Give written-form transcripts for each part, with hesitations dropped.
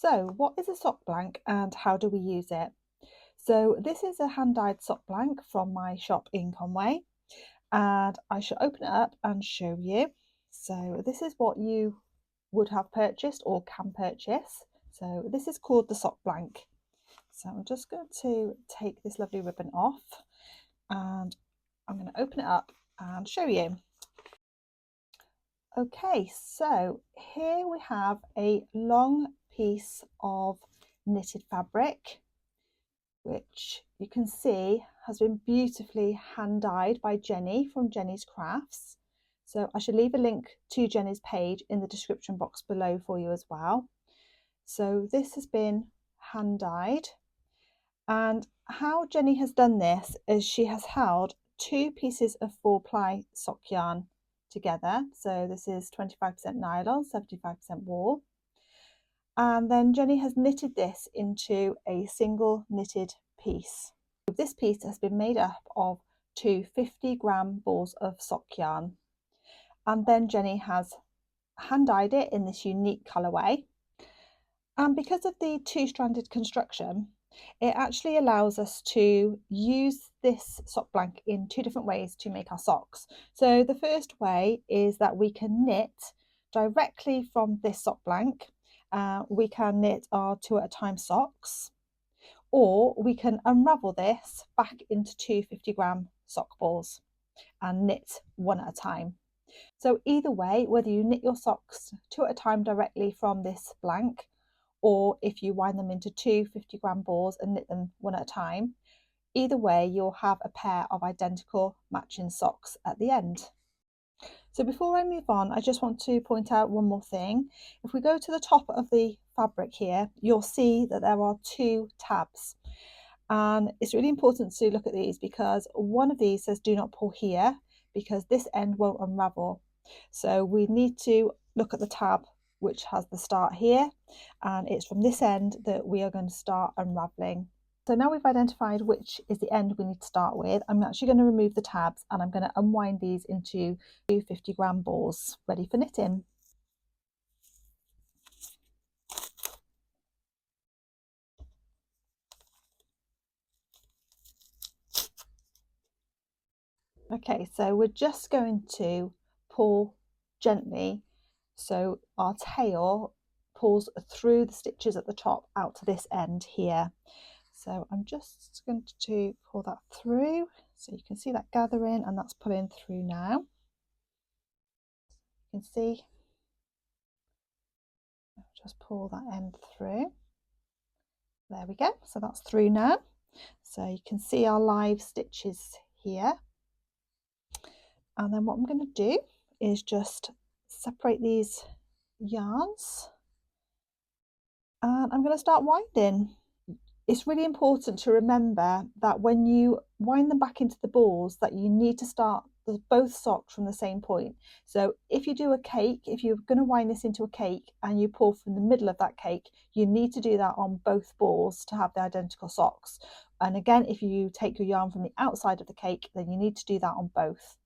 So what is a sock blank and how do we use it? So this is a hand-dyed sock blank from my shop in Conway, and I shall open it up and show you. So this is what you would have purchased or can purchase. So this is called the sock blank. So I'm just going to take this lovely ribbon off and I'm going to open it up and show you. Okay, so here we have a long piece of knitted fabric, which you can see has been beautifully hand dyed by Jenny from Jenny's Crafts. So I should leave a link to Jenny's page in the description box below for you as well. So this has been hand dyed, and how Jenny has done this is she has held two pieces of 4-ply sock yarn together. So this is 25% nylon, 75% wool. And then Jenny has knitted this into a single knitted piece. This piece has been made up of two 50-gram balls of sock yarn. And then Jenny has hand dyed it in this unique colourway. And because of the two-stranded construction, it actually allows us to use this sock blank in two different ways to make our socks. So the first way is that we can knit directly from this sock blank. We can knit our 2 at a time socks, or we can unravel this back into two 50-gram sock balls and knit 1 at a time. So either way, whether you knit your socks 2 at a time directly from this blank, or if you wind them into two 50-gram balls and knit them 1 at a time, either way you'll have a pair of identical matching socks at the end. So before I move on, I just want to point out one more thing. If we go to the top of the fabric here, you'll see that there are 2 tabs. And it's really important to look at these because one of these says do not pull here, because this end won't unravel. So we need to look at the tab which has the start here, and it's from this end that we are going to start unraveling. So now we've identified which is the end we need to start with, I'm actually going to remove the tabs and I'm going to unwind these into 2 50-gram balls ready for knitting. Okay, so we're just going to pull gently so our tail pulls through the stitches at the top out to this end here. So I'm just going to pull that through so you can see that gathering, and that's pulling through now. You can see, just pull that end through. There we go, so that's through now. So you can see our live stitches here. And then what I'm going to do is just separate these yarns and I'm going to start winding. It's really important to remember that when you wind them back into the balls that you need to start both socks from the same point. So if you do a cake, if you're going to wind this into a cake and you pull from the middle of that cake, you need to do that on both balls to have the identical socks. And again, if you take your yarn from the outside of the cake, then you need to do that on both.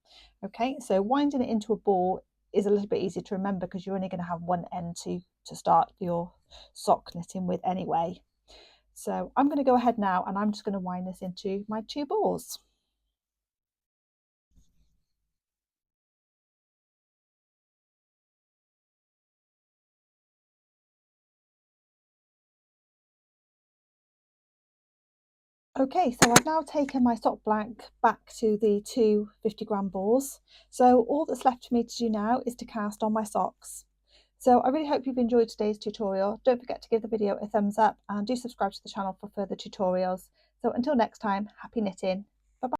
Okay, so winding it into a ball is a little bit easier to remember because you're only going to have one end to start your sock knitting with anyway. So I'm going to go ahead now and I'm just going to wind this into my 2 balls. Okay, so I've now taken my sock blank back to the 2 50-gram balls. So all that's left for me to do now is to cast on my socks. So I really hope you've enjoyed today's tutorial. Don't forget to give the video a thumbs up and do subscribe to the channel for further tutorials. So until next time, happy knitting.